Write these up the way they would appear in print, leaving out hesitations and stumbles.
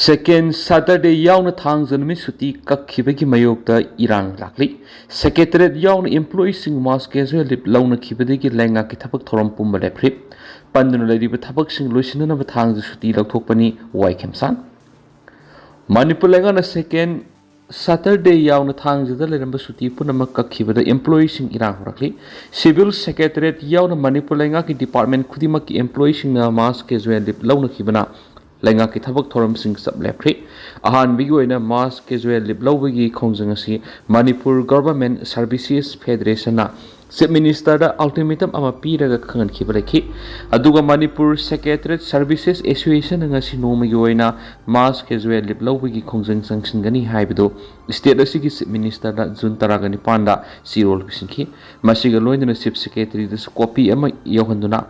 Second Saturday yauna thangzanmi suti kakhibagi mayokta irang lakli. Secretariat yauna employees sing mass casual lip launa khibadagi lenga ki thabak thoram pumba lepri. Panduna ladiba thabak sing loisina na thangza suti lathokpani wai khemsan. Manipur lenga na second Saturday yauna thangza leramba suti punama kakhibada employees sing irang rakli. Civil Secretariat yauna Manipur lenga ki department khudima ki employees sing na mass casual lip launa khibana lenga ki thabak thoram sing sab lepri ahan bigi oina mass casual lip lawgi khongjang asi Manipur Government Services Federation na Chief Minister da ultimatum ama piraga khangan khibalaki aduga Manipur Secretariat Services Association ngasi nomagi oina mass casual lip lawgi khongjang sanction gani haibido state asigi Chief Minister da June 19 panda sirol bisinki masiga loindana Chief Secretary da copy ama yohanduna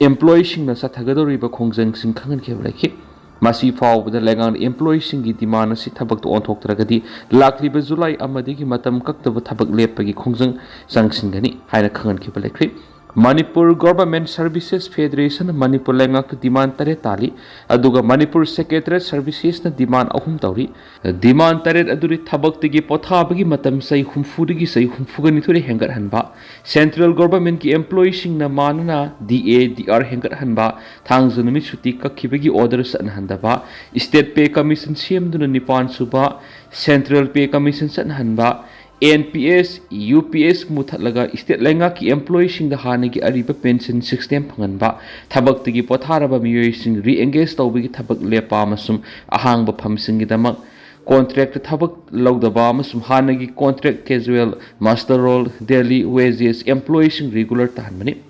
employees sing na sathagadori ba khongjang sing khangan kheblaki masi faw da lengang employees sing gi demand si thabak to on thok tragadi lakli ba July amadi gi matam kakta ba thabak lepagi khongjang sangsin gani haina khangan kheblaki Manipur Government Services Federation Manipur lengak to demand tare tali aduga Manipur Secretariat Services na demand ahum tawri demand tare aduri thabak tigi potha bagi matam sai humfudigi sai humfugani thuri hengar hanba Central Government ki employees sing na manana DA DR hengar hanba thangzunami suti kakhibagi order san handaba State Pay Commission CM duna nipan suba Central Pay Commission san hanba NPS, UPS muthatlaga state lenga ki employees sing da hani ki ariba pension system phanganba thabak tigi potharaba miyoi sing re-engage tawbigi thabak lepa masum ahangba phamsing gi damak contract thabak lawdaba masum hanagi contract casual master role daily wages employees sing regular tahanmani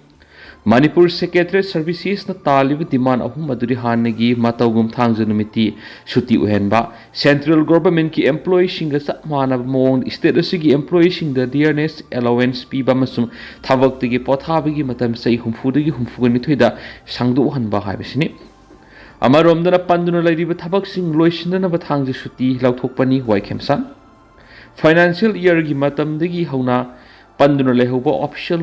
Manipur Secretariat Services na talib demand ahum maduri hanagi matawgum thangjanumiti suti uhenba Central Government ki employees sing sa mana mong state asigi employees sing the dearness allowance piba masum thabak tigi pothabigi matam sai humfudagi humfugani thoida sangdu hanba haibisini amaromdana panduna laidiba thabak sing loisinana ba thangji suti lauthokpani wai khemsan financial year gi matam dagi Houna panduna lehoba official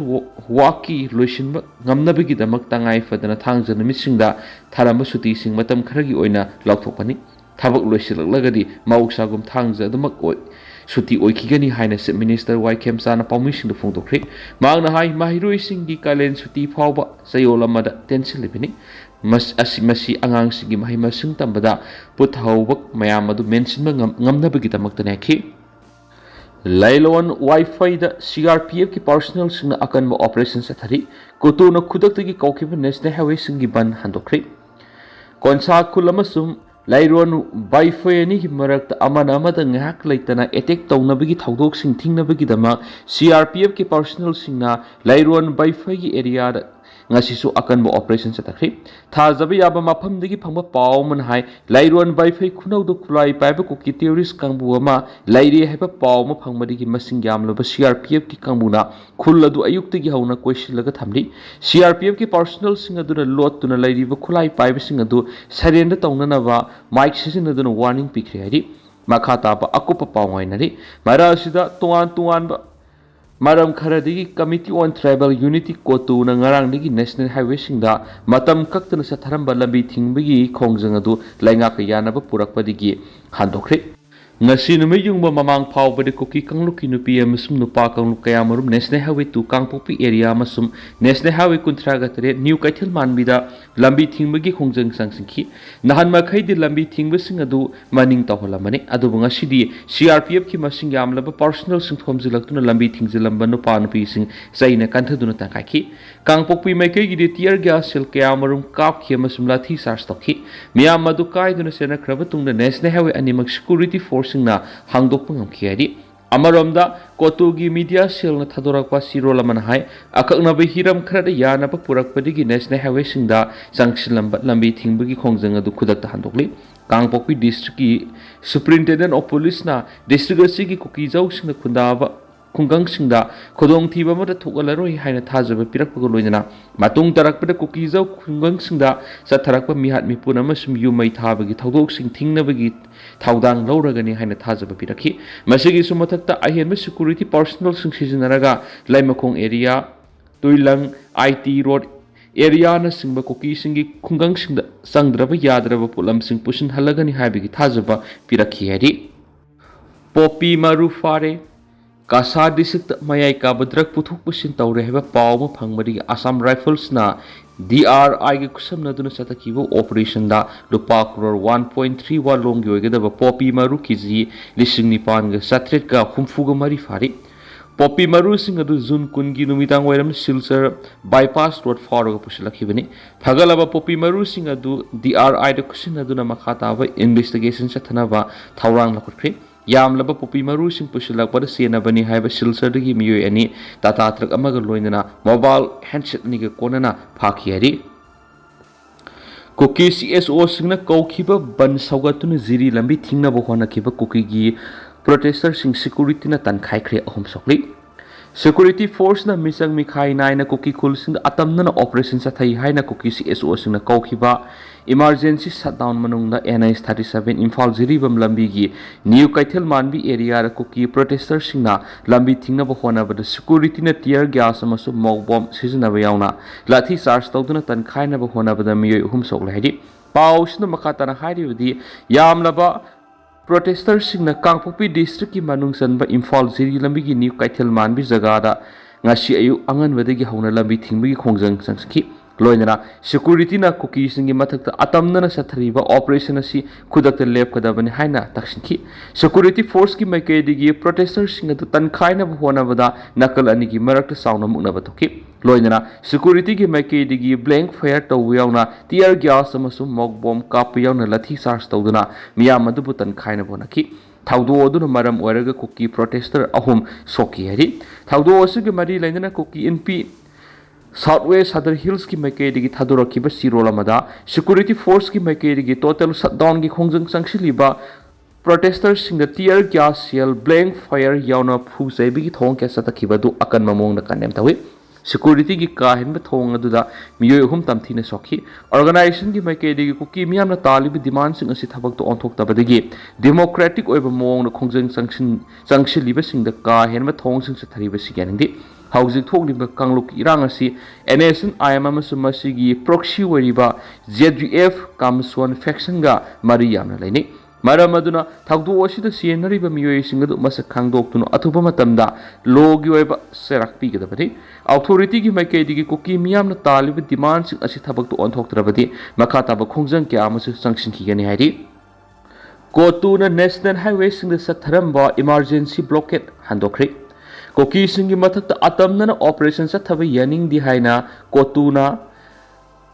waki loisinba ngamnabigi damak tangai fadana thangjan misingda tharamba suti sing matam kharagi oina lauthokpani thabak loisilagadi mausagum thangja damak oi suti oikigani haina Chief Minister wai khemsana pawmising phongdokri mangna hai mahiroi singi kalen suti phawba sayolamada tensil libini masi angang sigi mahima sing tambada puthawbak mayam adu mention ngamnabigi damak tanaki Lailon Vaiphei da CRPF ki personnel sing Akanba operations athari kutu na khudak tagi kaukiba national highway sing ban handokri konsa kulamasum Lairon Vaiphei ani ki marak amana amada ngahak laitana attack tawnabagi thaudok sing thingnabagi dama CRPF ki personnel sing na Lairon Vaiphei ki area da ngasisu Akanba operations athari thajabi yaba mafam dagi phangba pawman hai Lairon Vaiphei khunau do Khutlai paiba ko ki terrorist kangbu ama lairi haiba pawma phangmadi ki masing yamloba CRPF ki kangbuna khuladu ayuk tagi hauna koisilaga thamli CRPF ki personnel sing aduna lot tuna lairi ba Khutlai paiba sing adu surrender tawnana ba mic session aduna warning pikri hari makhata ba akupa pawainari mara sida tuan ba Maram kharadigi Committee on Tribal Unity Kotu na ngarang digi National Highway singda matam kaktana sa tharamba lambi thingbagi khongjang adu lainga ka yanaba purakpadigi handokre ngasi numay yung mamamang phawbadi kuki kangluki nupi amasum nupa kangluk kaya marum National Highway 2 Kangpopi area amasum National Highway kuntragatare New Kaithal manbida lambi thingbagi khongjang sangsingki nahan makhai di lambi thingbasing adu maning tawholamani adu ngasidi CRPF ki masing yamlaba personal sing thomjilaktuna lambi thingjilamba nupa nupi sing saina kanthaduna tangkaki Kangpopi maikai gi tear gas sel kaya marum kap khi amasum lathi charge tokhi miyam adu kaiduna sena krabatungna National Highway animak security force singna hangdokpa ngamkhiari amaromda kotugi media cell na thadorakpa sirolaman hai akaknabe hiram khrada yanaba purakpadigi National Highway singda sangsilamba lambi thingbagi khongjang adu khudakta handokli Kangpopi district ki superintendent of police na district asigi kokijau singna khundaba khungang singda Khudong thiba mata thokalaroi haina thajaba pirakpa loinana matung tarakpada kokijau khungang singda satharakpa mihat mipuna masum yumai thabagi thaudok sing thingnabagi thaudang lauragani haina thajaba pirakhi masigi sumathakta ahenba security personnel sing sizinaraga laimakong area Tuilang IT road एरियाना सिंगबा कुकी सिंगी खुंगंग सिंगदा संगद्रबा याद्रबा पुलम सिंग पुसिन हलगनी हाइबिगी थाजबा पिरखी हैरी पोपी मारू फारे कासा डिस्ट्रिक्ट मयाई काब ड्रग पुथुक पुसिन तौरे हेबा पाव फंगबदी असम राइफल्स ना DRI के कुसम नदुना चतकीबो ऑपरेशन दा लुपा करोड़ 1.3 वा लोंग योगदबा पोपी मारू किजी लिसिंग निपान ग सत्रेट का हुमफुग मरी फारी पोपी मारू सिंग अदु जून कुनगी नुमिदांग वैरम सिलसर बाईपास रोड फारो पुसलखिबनी फगलबा पोपी मारू सिंग अदु DRI द कुसिन अदुना मखाताबा इन्वेस्टिगेशन चथनबा थौरांग लखुटख्रि यामलबा पोपी मारू सिंग पुसलकबा सेनबनी हाइबा सिलसर दगी मियोय अनि टाटा ट्रक अमग लोइनना मोबाइल हैंडसेट निगे कोनना फाखियरी कुकी CSO सिंगना कौखिबा बन सौगतुन जिरी लंबी थिंगनबो होनखिबा कुकी गी प्रोटेस्टर सिंग सिक्योरिटी ना तनखाइख्रे अहम सोकली सिक्योरिटी फोर्स ना मिसंग मिखाई नाइना कुकी खुल सिंग अतमना ऑपरेशन चथाई हाइना कुकी CSO सिंगना कौखिबा इमरजेंसी शटडाउन मनुंगदा NIS 37 इम्फाल जिरीबम लंबी गी new Keithelmanbi area Kuki protester सिंगना लंबी थिंगनबो होनबद सिक्योरिटी ना टियर गैस अमसु मॉक बॉम्ब सिजनबा यावना लाठी चार्ज तौदुना तनखाइनबो होनबद मियोय अहम सोकले हाइदि पाउसना मखातना हाइरिबदी यामलबा प्रोटेस्टर सिंगना कांगपोपी डिस्ट्रिक्ट की मनुंग सनबा इम्फाल जिरी लंबी की न्यू कैथल मानबी जगह ngasi ayu anganbadagi hauna lambi thingbi khongjang sangski loinana security na kuki singi mathakta atamna sathariba operation asi khudakta lep kadabani haina taksinki security force ki maikedi protesters singa tu tankhaina hona bada nakal ani ki marakta sauna mukna batoki loinana security ki maikedi blank fire tawyauna tear gas amasu mog bomb kap yauna lathi charge tawduna miyam adu tankhaina bonaki थाउदो अदुन मरम ओरगा cookie protester अहुम सोकी हरी थाउदो असुगे मरी लैनना cookie NP south west सदर hills की मैकेदिगी थादोरखिबा सिरोलमदा security force की मैकेदिगी total shutdown की खोंजंग संगसिलिबा protester सिंग द tear gas shell blank fire याउना फुसैबिगी थोंग के सतखिबदु अकन ममोंग कनेम तवे सिक्योरिटी की काहिन में थोंग अदुदा मियोय हुम तमथीने सोखी ऑर्गेनाइजेशन की मैकेदी कुकी मियामना तालिब डिमांड सिंग असि थबक तो ऑनथोक तबदगी डेमोक्रेटिक ओइब मोंग खोंजंग संगसिलिब सिंग द काहिन में थोंग सिंग सथरिब सिगेनिंदी हाउजिक थोगलिब कांगलुक इरांग असि NSN IM अमसु मसिगी प्रॉक्सी वरिबा ZDF कामसोन फैक्शन गा मरी यामना लैनि मरम अदुना थागदो असिदा सेनरिबा मियोय सिंग अदु मसक खांगदोक्तुन अथुबा मतमदा लोगी ओइबा सेराकपी गदबदि अथॉरिटी की मैकेदी कुकी मियामना तालिब डिमांड सिंग असि थबक तो ऑनथोक्तरबदि मखाताब खोंजंग क्या अमसु संगसिनखिगनि हाइदि कोतुना नेशनल हाईवे सिंग सथरंबा इमरजेंसी ब्लॉकेड हंदोख्रि कुकी सिंग मथक्ता अतमना ऑपरेशन सथबा यानिंग दि हाइना कोतुना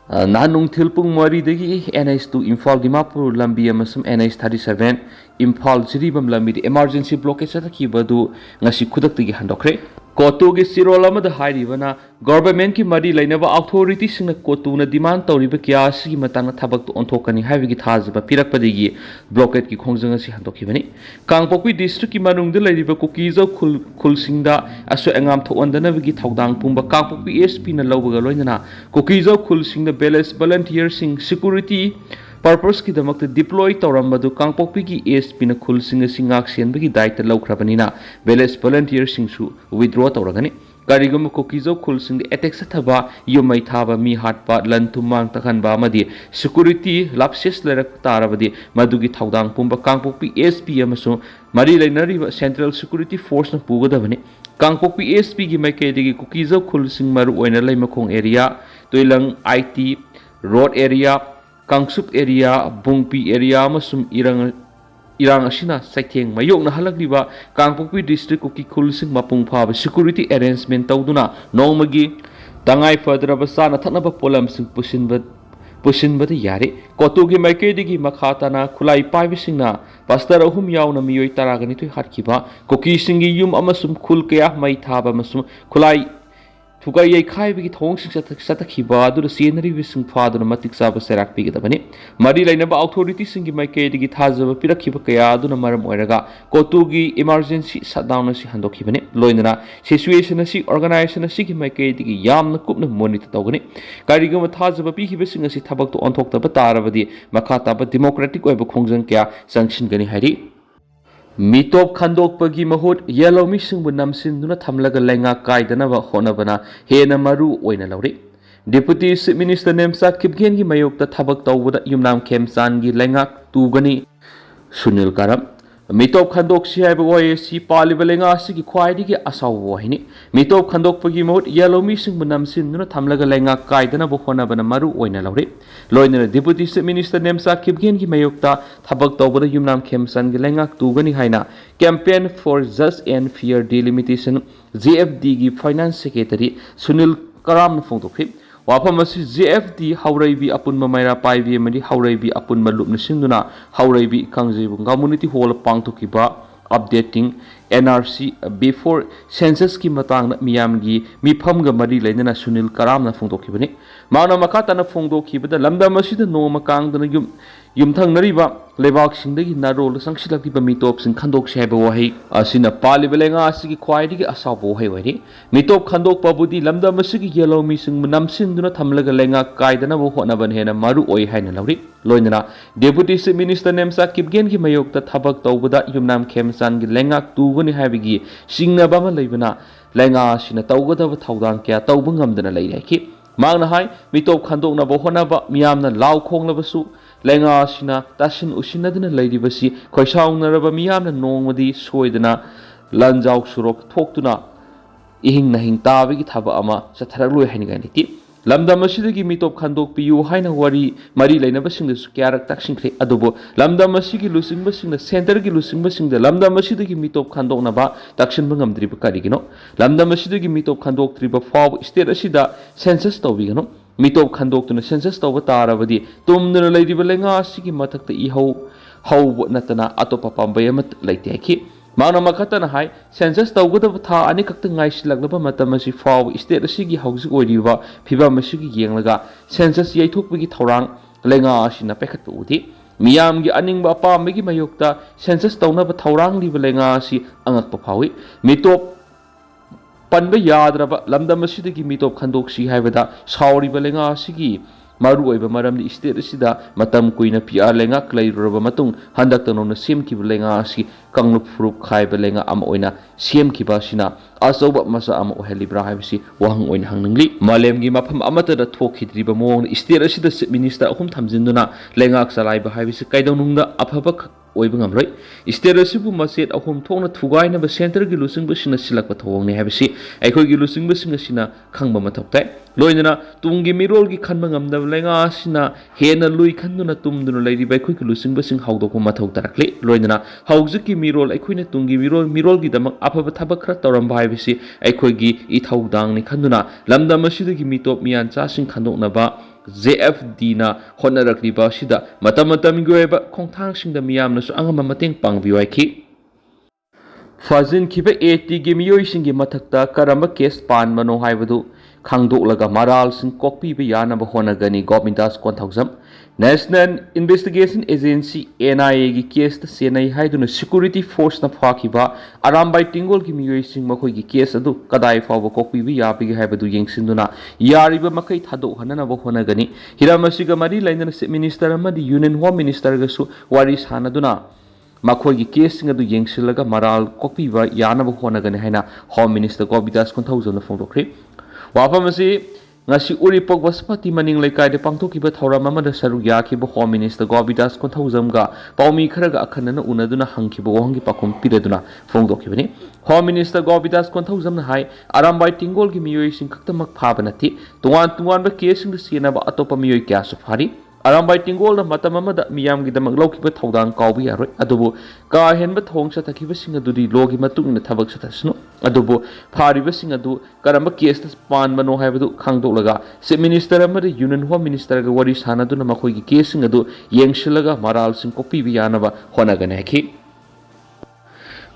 नानुंग थिलपुंग मरीदगी NIS 2 इम्फाल दिमापुर लंबी अमसम NIS 37 इम्फाल जिरीबम लंबी इमरजेंसी ब्लॉकेज सथखिबदु ngasi khudakti handokre कोतु के सिरोल अमद हाइरिबना गवर्नमेंट की मरी लेनबा अथॉरिटी सिंग कोतुना डिमांड तौरिबा क्यास की मतंग थबक तो ऑनथोकनी हाइबगी थाजबा पिरकपदिगी ब्लॉकेट की खोंजंग असि हंदोखिबनी कांगपोपी डिस्ट्रिक्ट की मनुंगद लेरिबा कुकीजो खुलसिंगदा असो एंगाम थोअंदनबगी थौदांग पुंबा कांगपोपी SP ना लौबगा लोइनना कुकीजो खुलसिंगदा बेलेस वॉलंटियर सिंग सिक्योरिटी पर्पस की दमक डिप्लॉय तौरमदु कांगपोपी की SP ना खुलसिंग सिंगाक सेनबगी दायित्व लौख्रबनिना बेलेस वॉलंटियर सिंगसु विथड्रॉ तौरगनी करिगम कुकीजो खुलसिंग अटैक सथबा युमै थाबा मी हाटपा लन तुमांग तखनबा अमदि सिक्योरिटी लापसेस लेरक तारबदि मदुगी थौदांग पुंबा कांगपोपी SP अमसु मरी लेनरिबा सेंट्रल सिक्योरिटी फोर्स ना पुगदबनी कांगपोपी SP की मैकेदिगी कुकीजो खुलसिंग मरु ओइना लैमखोंग एरिया तोइलंग IT रोड एरिया कांगसुप एरिया बुंगपी एरिया मसुम इरांग असिना सैथेंग मयोगना हलगलिबा कांगपोपी डिस्ट्रिक्ट कुकी खुलसिंग मपुंग फाबा सिक्योरिटी अरेंजमेंट तौदुना नोंमगी तंगाई फदरबा साना थनबा पोलम सिंग पुसिनबद यारे कोतुगी मैकेदिगी मखाताना खुलाई पाइबिसिंगना पास्टर अहुम यावना मियोय तरागनि थुइ हाटखिबा कुकी सिंगी युम अमसुम खुल कया मै थाबा मसुम खुलाई थुगाई यई खाइबगी थोंग सिंग सतखिबा अदुर सेनरिबि सिंग फादुना मतिक साबा सेराक पिगदबनि मरि लैनबा अथॉरिटी सिंगी मैकेदिगी थाजबा पिरखिबा कया अदुना मरम ओइरगा कोतुगी इमरजेंसी शटडाउन असि हंदोखिबनि लोइनना सिचुएशन असि ऑर्गेनाइजेशन असि की मैकेदिगी यामना कुपना मॉनिटर तौगनि कारिगम थाजबा पिखिबा सिंग असि थबक तो ऑनथोक्तबा तारबदि मखाताबा डेमोक्रेटिक ओइबा खोंजंग क्या संगसिनगनि हाइरि मीटोप खंदोकपगी महुत येलोमी सिंगबु नमसिनदुना थमलगा लेंगा कायदनबा होनबना हेना मरु ओइना लौरि Deputy Chief Minister Nemsa Kipgen gi mayokta thabak tawbada yumnam khemchan gi lengak tugani Sunil Karam Mitop khandok si haiba wai si paliba lenga si gi khwaidi gi asaw wahini mitop khandok pagi mot yellow mi sing bunam sin nuna thamlaga lenga kaidana bo khona bana maru oina lawri loina Deputy Chief Minister Nemsa Kipgen gi mayokta thabak tawbada yumnam khemsan gi lenga tugani haina campaign for just and fair delimitation JFD gi finance secretary Sunil Karam phongtokhi wafam asi JFD hauraibi apun mamaira paibi madi hauraibi apun malup nisinduna hauraibi kangjibu community hall pangtokiba updating NRC before census ki matang na miyam gi mifam ga mari lainana Sunil Karam na phongtokibani mauna makata na phongtokibada lamda masida no makang dana yumthang nariba lebak singdagi narol sangsilak ba mitop sing khandok se ba wahi asina pali belenga asigi khwaidi gi asabo hai wari mitop khandok pabudi lamda masigi yellow mi sing namsin duna thamlaga lenga kaidana bo hona ban hena maru oi haina lawri loinana Deputy Chief Minister Nemsa Kipgen gi mayokta thabak tawbada yumnam khemsan gi lenga tugani haibigi singna ba ma leibana lenga sina tawgada ba thawdang kya tawbu ngamdana leire ki mangna hai mitop khandok na bo hona ba miyamna law khong labasu lenga sina tasin usinadana leiribasi khoisaunaraba miyamna nongmadi soidana lanjaw surok thoktuna ihing nahing tabigi thaba ama satharaloi hainiga niti lamdam asidagi mitop khandok piyu haina wari mari leinaba singda kyarak taksingkhre adubo lamdam asigi lusingba singda center gi lusingba singda lamdam asidagi mitop khandok naba taksin bangamdriba karigino lamdam asidagi mitop khandok triba faw state asida census tawbigano mitop khandok tuna census tawba tarabadi tumduna leiriba lenga asigi mathakta ihau hau natana atopa pambay amat leiteki Mana makatana hai census tawgada tha ani kakta ngaislaglaba matamasi faw state asigi hausi oiriba phiba masigi yenglaga census yaithokpagi thorang lenga asina pekhat udi miyam gi aningba apamagi mayokta census tawnaba thorang liba lenga asi angakpa phawi mitop panba yadraba lamdam asidagi mitop khandok si haibada Saore lenga asigi maru oiba maramni state asida matam kuina PR lenga klairuraba matung handak tanona semki lenga asi kanglup frup khaiba lenga am oina semki ba sina asoba masa am ohelibra haibisi wahang oina hangningli malemgi mafam amata da thokhidriba mong state asida minister ahum thamjinduna lenga salaiba haibisi kaidonungda afaba oiba ngamroi state asibu maset ahum thongna thugaina ba center gi lusing ba sina silakpa thawngni haibisi aikoi gi lusing ba singa sina khangba mathoktai loinana tungi mirol gi khanba ngamda lenga sina hena lui khanduna tumduna leiri bai khoi gi lusing ba sing hawdokpa mathok tarakle loinana hawjiki mirol aikhoina tungi mirol gi damak afaba thabak khra tawramba haibisi aikoi gi ithaudang ni khanduna lamdam asidagi mitop miyan cha sing khandokna ba JFD na honarakliba sida matam goeba khongthang singda miyamna su angama mateng pangbiwai ki fazin khiba 80 gi miyoi singi mathakta karamba case pan mano haibadu khangdoklaga maral sing kokpi ba yana ba honagani government konthauxam National Investigation Agency NIA gi case ta senai haiduna security force na phakiba arambai tingol gi miyoi sing makhoi gi case adu kadai fawa kokpi bi yapi gi haibadu yengsinduna yariba makai thado hanana ba honagani hiramasiga mari lainana minister amadi union home minister ga su wari sanaduna makhoi gi case sing adu yengsilaga maral kokpi ba yana ba honagani haina home minister Gobidas konthauxam na phongdokri wafamasi ngasi uripok baspati maning laikai de pangthokiba thauram amada saru yakiba home minister Gobidas konthauxam ga paumi kharaga akhanana unaduna hangkiba wahanggi pakhum pireduna phongdokibani home minister Gobidas konthauxam na hai arambai tingol gi miyoi sing khaktamak phabanati tuan ba case sing sina ba atopa miyoi kya su phari arambai tingol na matam amada miyam gi damak laukiba thaudang kawbi yaroi adubu ka henba thong sa thakiba sing adudi logi matung na thabak sa thasnu adubu phariba sing adu karamba case ta pan mano haibadu khangdolaga se minister amada union home minister ga wari sanadu na makhoi gi case sing adu yengsilaga maral sing kopi bi yanaba honagane ki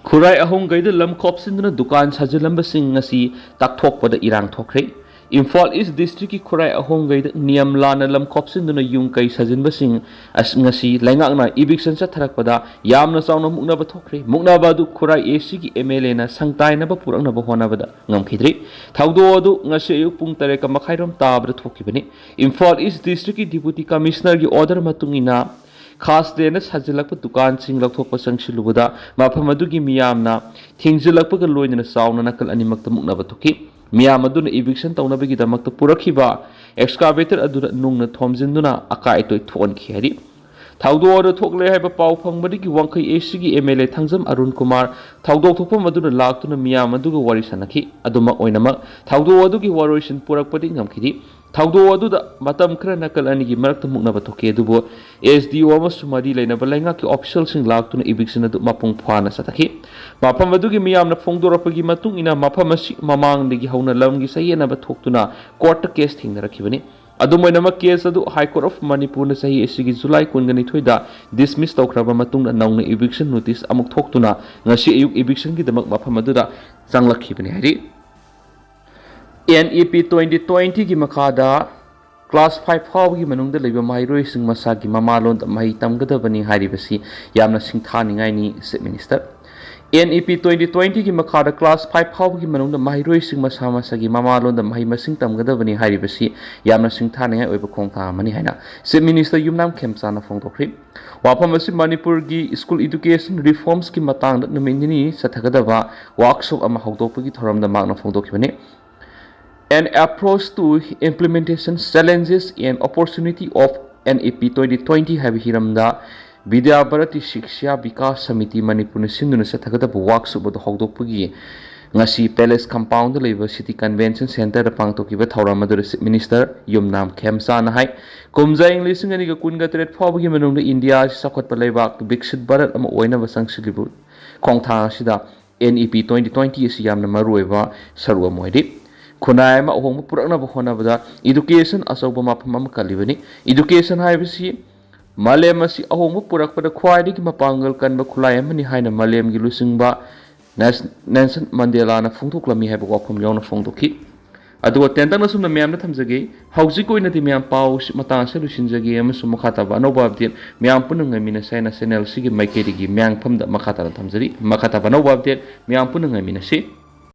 Khurai ahong gaida lam khopsinduna dukan sajilamba sing ngasi takthokpada irang thokre Imphal East District ki Khurai ahong gaida niyam lana lam khopsinduna yung kai sajinba sing as ngasi laingakna eviction sa tharakpada yamna chawna mukna ba thokre mukna ba du Khurai AC ki MLA na sangtai na ba purangna ba hona bada ngamkhidri thaudo adu ngasi ayuk pung tare ka makhairom tabra thokibani Imphal East District ki Deputy Commissioner ki order matungina khas dena sajilakpa dukan sing lathokpa sangsilubada mafam adugi miyamna thingzilakpa ga loinana chawna nakal animakta mukna ba thoki मियाम अदुना eviction तौनबगीदमक्ता पुरखिबा excavator अदुना नुंगना थोमजिन्दुना अकाइतोय थोनखि Hari थाउदोअ थोकले हाइबा पाउ फंगबदगी वंखै एसीगी MLA थंजम Arun Kumar थाउदो थोपम अदुना लाक्तुना मियाम अदुगा वारी सनखि अदुमा ओइनमक थाउदो अदुगी वारोइसन पुरकपदि ngамखिदि थाउदो अदुदा मतम खरा नकल अनिगी मरक्ता मुकनबा थोके दुबो SDO अमसु मरी लेनबा लेंगाकी official सिंग लाक्तुना eviction अदु मपुंग फाना सतखि मफम अदुगी मियामना फोंगदोरपगी मतुंग इना मफम असि ममांगदगी हौना लमगी सयेनबा थोक्तुना कोर्ट केस थिंगरखिबनि अदुमोइनमक केस अदु हाई कोर्ट ऑफ मणिपुर न सही एसीगी जुलाई 22 दा डिसमिस तौखरबा मतुंगना नौना eviction notice अमुक थोक्तुना ngasi ayuk eviction gi damak mafam aduda changlakkhibani hari NEP 2020 gi makhada class 5 फाव की मनुंग लेबा माइरोई सिंग मसा की ममालोन मही तमगदबनी हारिबसी यामना सिंथानिंगाइनी चीफ मिनिस्टर NEP 2020 की मखादा क्लास 5 फाव की मनुंग माइरोई सिंग मसा मसा की ममालोन मही मसिंग तमगदबनी हारिबसी यामना सिंथानिंगाइ ओइबा खोंथा मनी हाइना चीफ मिनिस्टर युमनाम खेमचाना फोंदोखरि वाफम असि मणिपुर की स्कूल एजुकेशन रिफॉर्म्स की मतंग नमिनिनी सथगदबा वर्कशॉप अमा हौदोपगी थोरमदा मागना फोंदोखिबनी An approach to implementation challenges and opportunity of NEP 2020 habi hiramda Vidya Bharati Shiksha Vikas Samiti Manipur sinduna sathagada workshop do hogdokpagi ngasi Palace Compound leba City Convention Center da pangtokiba thauram adur Minister Yumnam Khemsa na hai kumja English ngani ga kunga tret phawgi manungda India sakotpa leibak Viksit Bharat ama oina basangsigibu khongtha sida NEP 2020 isi yamna maruiba sarwa moidi खुनाय मा अहोंग पुरकनब होनबदा education असौब मफम अम कलिबनी education हाइबसी मालेम असि अहोंग पुरकपदा ख्वाइदि की मपांगल कनब खुलाय अमनि हाइना मालेम गी लुसिंगबा Nelson Mandela ना फोंथोक्लमी HYBE वाफम यावना फोंथोखि अदुवा तेंतंग नसुम ma'am थमजगे हौजिक ओइनदि ma'am पाउ मतां से लुसिनजगे अमसु मखाताबा अनौबा अपडेट म्याम पुनंगमिना साइना चैनल सिगी माइकेरिगी म्यांग फमदा मखाता थमजरी मखाताबा अनौबा अपडेट म्याम पुनंगमिना से